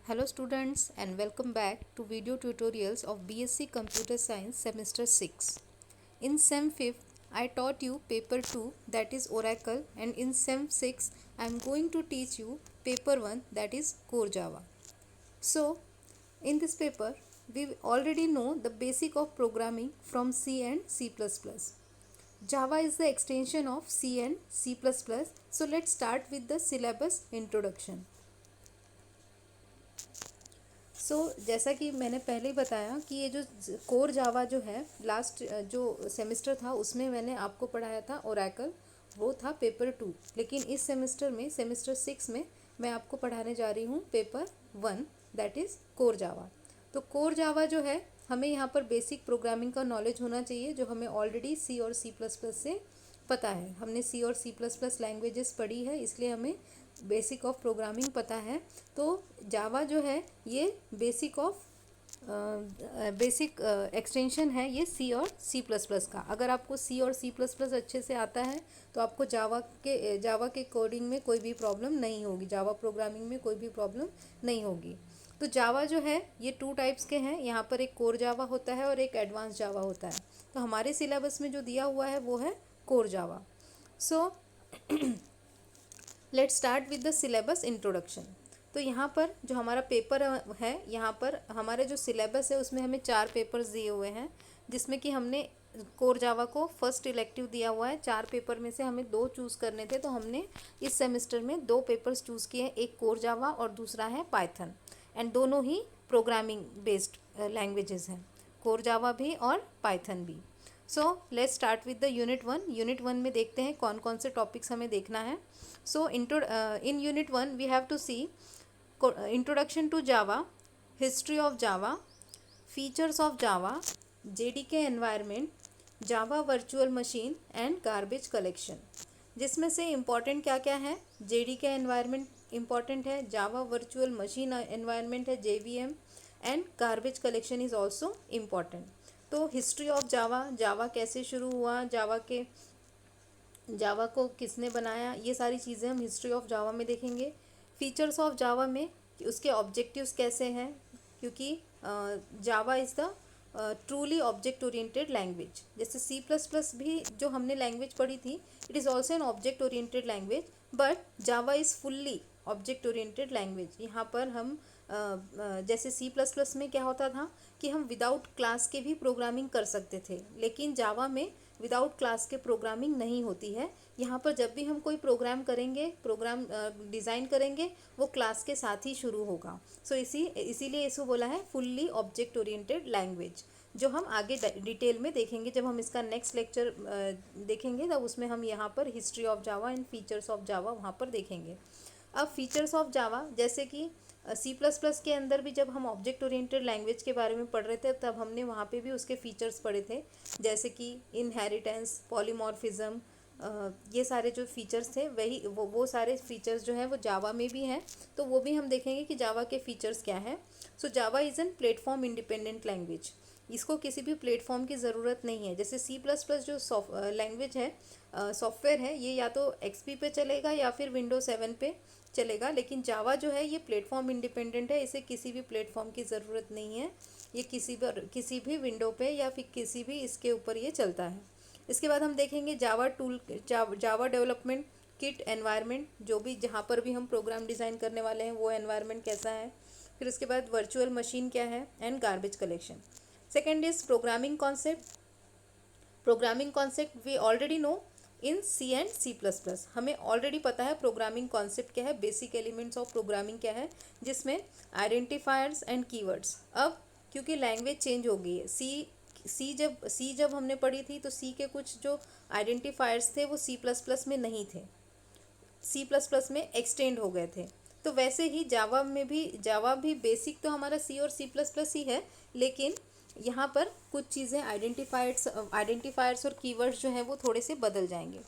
Hello students and welcome back to video tutorials of BSc Computer Science semester 6. In Sem 5th I taught you paper 2 that is Oracle, and in Sem 6 I am going to teach you paper 1 that is Core Java. So in this paper we already know the basic of programming from C and C++. Java is the extension of C and C++. So let's start with the syllabus introduction. जैसा कि मैंने पहले ही बताया कि ये जो core Java जो है लास्ट जो सेमेस्टर था उसमें मैंने आपको पढ़ाया था ओरेकल, वो था पेपर 2। लेकिन इस सेमेस्टर में सेमेस्टर 6 में मैं आपको पढ़ाने जा रही हूँ paper 1 that is core Java. तो कोर जावा जो है हमें यहाँ पर बेसिक प्रोग्रामिंग का नॉलेज होना चाहिए जो हमें ऑलरेडी सी और सी प्लस प्लस से पता है। हमने सी और सी प्लस प्लस लैंग्वेजेस पढ़ी है, इसलिए हमें बेसिक ऑफ प्रोग्रामिंग पता है। तो जावा जो है ये बेसिक एक्सटेंशन है ये सी और सी प्लस प्लस का। अगर आपको सी और सी प्लस प्लस अच्छे से आता है तो आपको जावा के कोडिंग में कोई भी प्रॉब्लम नहीं होगी, जावा प्रोग्रामिंग में कोई भी प्रॉब्लम नहीं होगी। तो जावा जो है ये 2 टाइप्स के हैं, यहाँ पर एक कोर जावा होता है और एक एडवांस जावा होता है। तो हमारे सिलेबस में जो दिया हुआ है वो है core Java. So let's start with the syllabus introduction. तो यहाँ पर जो हमारा पेपर है, यहाँ पर हमारे जो सिलेबस है उसमें हमें 4 पेपर्स दिए हुए हैं, जिसमें कि हमने कोर जावा को फर्स्ट इलेक्टिव दिया हुआ है। 4 पेपर में से हमें 2 चूज़ करने थे, तो हमने इस सेमेस्टर में 2 पेपर्स चूज़ किए हैं, एक कोर जावा और दूसरा है पाइथन। एंड दोनों ही प्रोग्रामिंग बेस्ड लैंग्वेजेस हैं, कोर जावा भी और पाइथन भी। So let's start with the unit 1। Unit 1 में देखते हैं कौन कौन से टॉपिक्स हमें देखना है। So in unit 1 we have to see introduction to Java, history of Java, features of Java, JDK environment, Java virtual machine and garbage collection. जिसमें से इम्पॉर्टेंट क्या क्या है, जेडीके एनवायरनमेंट इम्पॉर्टेंट है, जावा वर्चुअल मशीन एनवायरनमेंट है JVM, and garbage collection is also important. तो history of जावा, जावा कैसे शुरू हुआ, जावा को किसने बनाया, ये सारी चीज़ें हम हिस्ट्री ऑफ जावा में देखेंगे। फीचर्स ऑफ जावा में कि उसके ऑब्जेक्टिव्स कैसे हैं, क्योंकि जावा is the truly object oriented language. जैसे सी प्लस प्लस भी जो हमने लैंग्वेज पढ़ी थी, it is also an object oriented language, but Java is fully object oriented language. यहाँ पर हम जैसे सी प्लस प्लस में क्या होता था कि हम विदाउट क्लास के भी प्रोग्रामिंग कर सकते थे, लेकिन जावा में विदाउट क्लास के प्रोग्रामिंग नहीं होती है। यहाँ पर जब भी हम कोई प्रोग्राम करेंगे, प्रोग्राम डिज़ाइन करेंगे, वो क्लास के साथ ही शुरू होगा। सो इसीलिए इसको बोला है फुल्ली ऑब्जेक्ट ओरिएंटेड लैंग्वेज, जो हम आगे डिटेल में देखेंगे। जब हम इसका नेक्स्ट लेक्चर देखेंगे तब उसमें हम यहाँ पर history of Java and features of जावा वहाँ पर देखेंगे। अब फीचर्स ऑफ जावा, जैसे कि सी प्लस प्लस के अंदर भी जब हम ऑब्जेक्ट ओरिएंटेड लैंग्वेज के बारे में पढ़ रहे थे तब हमने वहाँ पे भी उसके फीचर्स पढ़े थे, जैसे कि इनहेरिटेंस, पॉलीमॉर्फिज्म, ये सारे जो फीचर्स थे वही वो सारे फीचर्स जो हैं वो जावा में भी हैं। तो वो भी हम देखेंगे कि जावा के फीचर्स क्या हैं। So Java is an platform independent language, इसको किसी भी प्लेटफॉर्म की ज़रूरत नहीं है। जैसे सी प्लस प्लस जो लैंग्वेज है, सॉफ्टवेयर है, ये या तो एक्सपी पे चलेगा या फिर विंडोज 7 पे चलेगा, लेकिन जावा जो है ये प्लेटफॉर्म इंडिपेंडेंट है, इसे किसी भी प्लेटफॉर्म की ज़रूरत नहीं है। ये किसी भी विंडो पे या फिर किसी भी इसके ऊपर ये चलता है। इसके बाद हम देखेंगे जावा डेवलपमेंट किट एनवायरनमेंट, जो भी जहाँ पर भी हम प्रोग्राम डिज़ाइन करने वाले हैं वो एनवायरनमेंट कैसा है। फिर उसके बाद वर्चुअल मशीन क्या है and garbage collection. Second is programming concept. Programming concept we already know in C and C plus plus, हमें ऑलरेडी पता है प्रोग्रामिंग कॉन्सेप्ट क्या है, बेसिक एलिमेंट्स ऑफ प्रोग्रामिंग क्या है, जिसमें आइडेंटिफायर्स एंड कीवर्ड्स। अब क्योंकि लैंग्वेज चेंज हो गई है, सी जब हमने पढ़ी थी तो सी के कुछ जो आइडेंटिफायर्स थे वो सी प्लस प्लस में नहीं थे, सी प्लस प्लस में एक्सटेंड हो गए थे। तो वैसे ही जावा भी बेसिक तो हमारा सी और सी प्लस प्लस ही है, लेकिन यहाँ पर कुछ चीज़ें आइडेंटिफायर्स और कीवर्ड्स जो हैं वो थोड़े से बदल जाएंगे।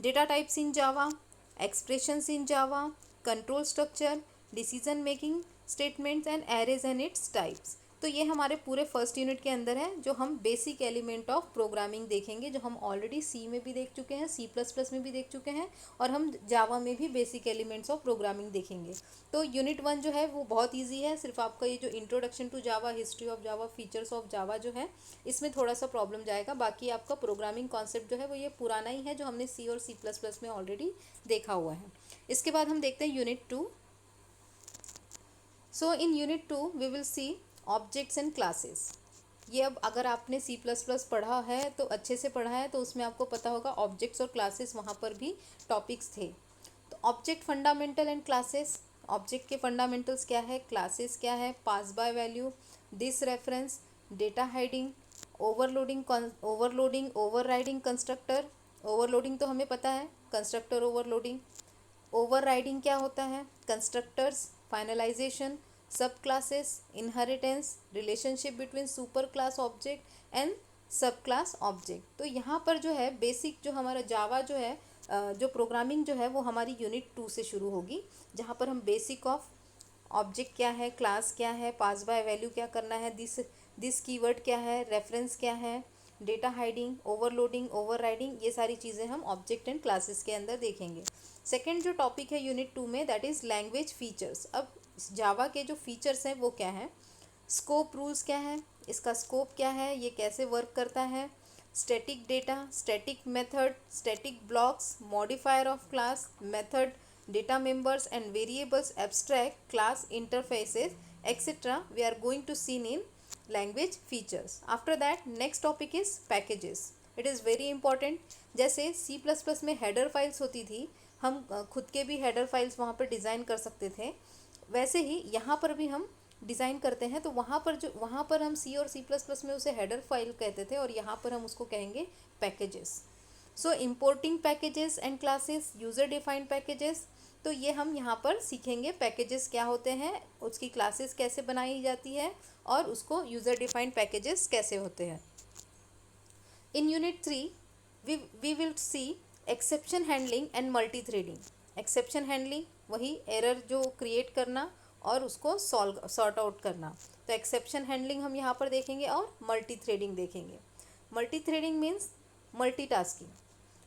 Data types in Java, expressions in Java, control structure, decision making statements and arrays and its types. तो तो ये हमारे पूरे फर्स्ट यूनिट के अंदर है, जो हम बेसिक एलिमेंट ऑफ प्रोग्रामिंग देखेंगे, जो हम ऑलरेडी सी में भी देख चुके हैं, C++ में भी देख चुके हैं, और हम जावा में भी बेसिक एलिमेंट्स ऑफ प्रोग्रामिंग देखेंगे। तो यूनिट 1 जो है वो बहुत ईजी है, सिर्फ आपका ये जो introduction to Java, history of Java, features of Java जो है इसमें थोड़ा सा प्रॉब्लम जाएगा। बाकी आपका प्रोग्रामिंग कॉन्सेप्ट जो है वो ये पुराना ही है, जो हमने सी और C++ में ऑलरेडी देखा हुआ है। इसके बाद हम देखते हैं unit 2। So in unit 2 we will see objects and classes. ये अब अगर आपने C++ पढ़ा है तो अच्छे से पढ़ा है तो उसमें आपको पता होगा ऑब्जेक्ट्स और क्लासेस वहाँ पर भी टॉपिक्स थे। तो object fundamental and classes, object के फंडामेंटल्स क्या है, क्लासेस क्या है, pass by value, this reference, data hiding, overloading, overriding constructor. Overloading तो हमें पता है, कंस्ट्रक्टर ओवरलोडिंग। ओवरराइडिंग क्या होता है, कंस्ट्रक्टर्स, फाइनलाइजेशन, सब classes, inheritance, relationship between super class object and सब क्लास ऑब्जेक्ट। तो यहाँ पर जो है बेसिक जो हमारा जावा जो है जो प्रोग्रामिंग जो है वो हमारी यूनिट 2 से शुरू होगी, जहाँ पर हम बेसिक ऑफ ऑब्जेक्ट क्या है, क्लास क्या है, पास बाय वैल्यू क्या करना है, दिस कीवर्ड क्या है, रेफरेंस क्या है, डेटा हाइडिंग, ओवरलोडिंग, ओवरराइडिंग, ये सारी चीज़ें हम ऑब्जेक्ट एंड क्लासेस के अंदर देखेंगे। सेकेंड जो टॉपिक है यूनिट 2 में, दैट इज़ लैंग्वेज फीचर्स। अब जावा के जो फीचर्स हैं वो क्या हैं, स्कोप रूल्स क्या है, इसका स्कोप क्या है, ये कैसे वर्क करता है, static data, static method, static blocks, modifier of class, method, data members and variables, abstract class interfaces, etc. we are going to see in language features. After that next topic is packages. It is very important. जैसे C++ में header files होती थी, हम खुद के भी header files वहाँ पर डिज़ाइन कर सकते थे, वैसे ही यहाँ पर भी हम डिज़ाइन करते हैं। तो वहाँ पर हम C और C++ में उसे हेडर फाइल कहते थे, और यहाँ पर हम उसको कहेंगे packages. So importing packages and classes, user defined packages, तो ये हम यहाँ पर सीखेंगे पैकेजेस क्या होते हैं, उसकी क्लासेस कैसे बनाई जाती है, और उसको यूज़र डिफाइंड पैकेजेस कैसे होते हैं। In unit 3 we will see exception handling and multi threading. Exception handling वही एरर जो क्रिएट करना और उसको सॉर्ट आउट करना, तो एक्सेप्शन हैंडलिंग हम यहाँ पर देखेंगे, और मल्टी थ्रेडिंग देखेंगे। Multi threading means multitasking.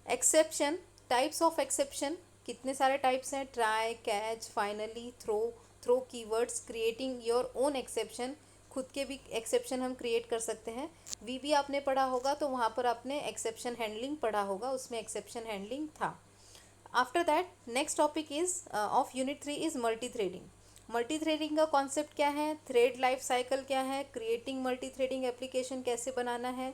Exception, types of exception, कितने सारे टाइप्स हैं, try, catch, finally, throw keywords, creating your own exception, खुद के भी एक्सेप्शन हम क्रिएट कर सकते हैं। वीबी आपने पढ़ा होगा तो वहाँ पर आपने एक्सेप्शन हैंडलिंग पढ़ा होगा, उसमें एक्सेप्शन हैंडलिंग था। After that next topic is of unit 3 is multi threading. Multi threading का कॉन्सेप्ट क्या है, थ्रेड लाइफ साइकिल क्या है, क्रिएटिंग मल्टी थ्रेडिंग एप्लीकेशन कैसे बनाना है,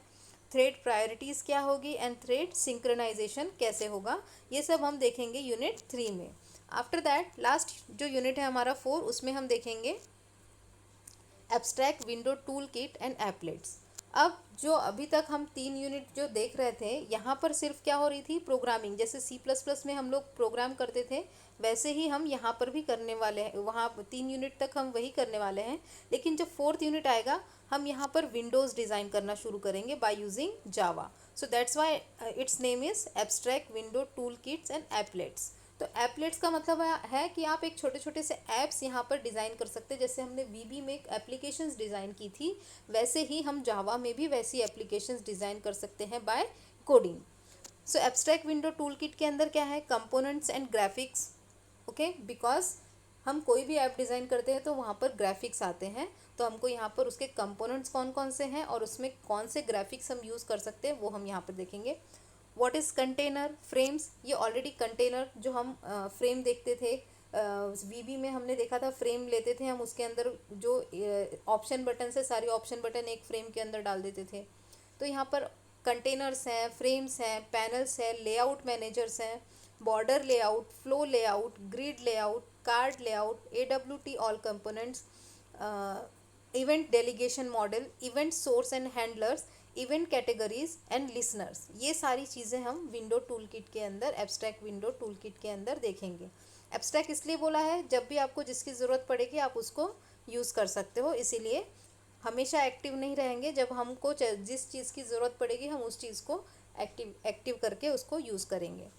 थ्रेड प्रायोरिटीज़ क्या होगी, एंड थ्रेड सिंक्रोनाइजेशन कैसे होगा, ये सब हम देखेंगे यूनिट 3 में। आफ्टर दैट लास्ट जो यूनिट है हमारा 4, उसमें हम देखेंगे abstract window tool kit and एप्लेट्स। अब जो अभी तक हम 3 यूनिट जो देख रहे थे, यहाँ पर सिर्फ क्या हो रही थी, प्रोग्रामिंग। जैसे C++ में हम लोग प्रोग्राम करते थे, वैसे ही हम यहाँ पर भी करने वाले हैं, वहाँ 3 यूनिट तक हम वही करने वाले हैं। लेकिन जब 4th यूनिट आएगा, हम यहाँ पर विंडोज़ डिज़ाइन करना शुरू करेंगे by using Java. So that's why it's name is abstract window tool Kitts and एप्लेट्स। तो एप्लेट्स का मतलब है कि आप एक छोटे छोटे से ऐप्स यहाँ पर डिज़ाइन कर सकते हैं। जैसे हमने वीबी में एक एप्लीकेशंस डिज़ाइन की थी, वैसे ही हम जावा में भी वैसी एप्लीकेशंस डिज़ाइन कर सकते हैं बाय कोडिंग। सो एब्स्ट्रैक्ट विंडो टूल किट के अंदर क्या है, components and graphics. Okay, because हम कोई भी ऐप डिज़ाइन करते हैं तो वहाँ पर ग्राफिक्स आते हैं, तो हमको यहाँ पर उसके कंपोनेंट्स कौन कौन से हैं और उसमें कौन से ग्राफिक्स हम यूज़ कर सकते हैं वो हम यहाँ पर देखेंगे। व्हाट इज़ कंटेनर, फ्रेम्स, ये ऑलरेडी कंटेनर जो हम फ्रेम देखते थे वीबी में, हमने देखा था फ्रेम लेते थे हम, उसके अंदर जो ऑप्शन बटन से सारे ऑप्शन बटन एक फ्रेम के अंदर डाल देते थे। तो यहाँ पर कंटेनर्स हैं, फ्रेम्स हैं, पैनल्स हैं, लेआउट मैनेजर्स हैं, border layout, flow layout, grid layout, card layout, AWT all components, event delegation model, event source and handlers, event categories and listeners, ये सारी चीज़ें हम विंडो टूल किट के अंदर, एब्स्ट्रैक्ट विंडो टूल किट के अंदर देखेंगे। एब्स्ट्रैक्ट इसलिए बोला है, जब भी आपको जिसकी ज़रूरत पड़ेगी आप उसको यूज़ कर सकते हो, इसीलिए हमेशा एक्टिव नहीं रहेंगे। जब हमको जिस चीज़ की ज़रूरत पड़ेगी हम उस चीज़ को एक्टिव करके उसको यूज़ करेंगे।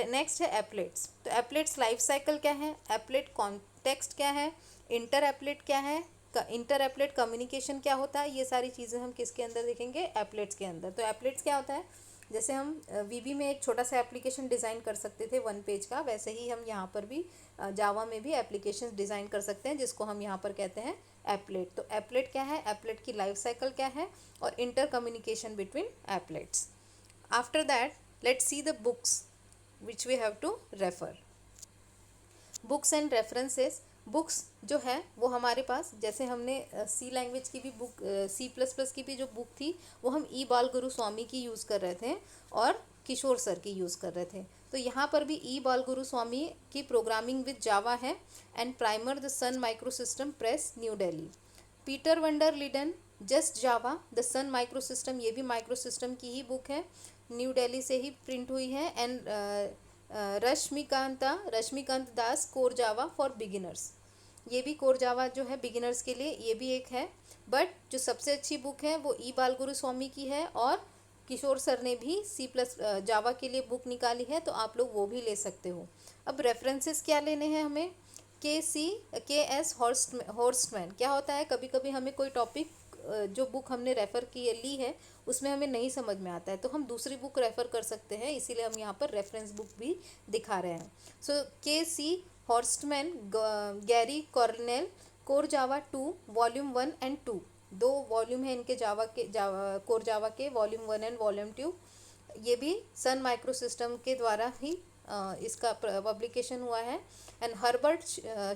नेक्स्ट है एप्लेट्स। तो एप्लेट्स लाइफ साइकिल क्या है, एप्लेट कॉन्टेक्स्ट क्या है, इंटर एप्लेट क्या है, इंटर एप्लेट कम्युनिकेशन क्या होता है, ये सारी चीज़ें हम किसके अंदर देखेंगे, एप्लेट्स के अंदर। तो एप्लेट्स क्या होता है, जैसे हम वीबी में एक छोटा सा एप्लीकेशन डिज़ाइन कर सकते थे 1 पेज का, वैसे ही हम यहाँ पर भी जावा में भी एप्लीकेशन डिज़ाइन कर सकते हैं, जिसको हम यहाँ पर कहते हैं एप्लेट। तो एप्लेट क्या है, एप्लेट की लाइफ साइकिल क्या है, और inter communication between applets. After that let's see the books which we have to refer. Books and references. Books जो है वो हमारे पास, जैसे हमने सी लैंग्वेज की भी बुक, C++ की भी जो बुक थी वो हम ई बाल गुरु स्वामी की यूज़ कर रहे थे और किशोर सर की यूज़ कर रहे थे। तो यहाँ पर भी ई बाल गुरु स्वामी की प्रोग्रामिंग विद जावा है, and primer the Sun micro system press New Delhi. Peter van der Linden just Java the Sun micro system, ये भी माइक्रो सिस्टम की ही बुक है, न्यू दिल्ली से ही प्रिंट हुई है। And Rashmikant Das core Java for beginners, ये भी कोर जावा जो है बिगिनर्स के लिए ये भी एक है। बट जो सबसे अच्छी बुक है वो ई बाल गुरु स्वामी की है, और किशोर सर ने भी C+ जावा के लिए बुक निकाली है, तो आप लोग वो भी ले सकते हो। अब रेफरेंसेस क्या लेने हैं हमें, KS हॉर्स्टमैन। क्या होता है, कभी कभी हमें कोई टॉपिक जो बुक हमने रेफ़र की ली है उसमें हमें नहीं समझ में आता है, तो हम दूसरी बुक रेफ़र कर सकते हैं, इसीलिए हम यहाँ पर रेफरेंस बुक भी दिखा रहे हैं। So KC Horstmann, Gary Cornell, core Java 2 volume 1 and 2, 2 volume है इनके कोर जावा के, वॉल्यूम 1 एंड वॉल्यूम 2। ये भी सन माइक्रो सिस्टम के द्वारा ही इसका पब्लिकेशन हुआ है। And Herbert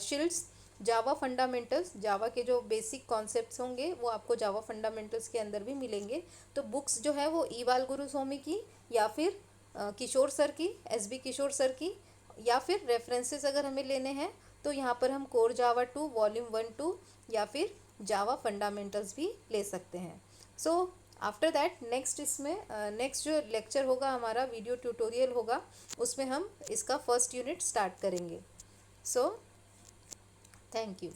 Schildt Java fundamentals, Java के जो बेसिक कॉन्सेप्ट्स होंगे वो आपको जावा फंडामेंटल्स के अंदर भी मिलेंगे। तो बुक्स जो है वो ई बाल गुरु स्वामी की, या फिर किशोर सर की, SB किशोर सर की, या फिर रेफरेंसेस अगर हमें लेने हैं तो यहाँ पर हम कोर जावा 2 वॉल्यूम 1 2 या फिर जावा फंडामेंटल्स भी ले सकते हैं। सो आफ्टर दैट नेक्स्ट इसमें नेक्स्ट जो लेक्चर होगा हमारा वीडियो ट्यूटोरियल होगा, उसमें हम इसका फर्स्ट यूनिट स्टार्ट करेंगे। So thank you.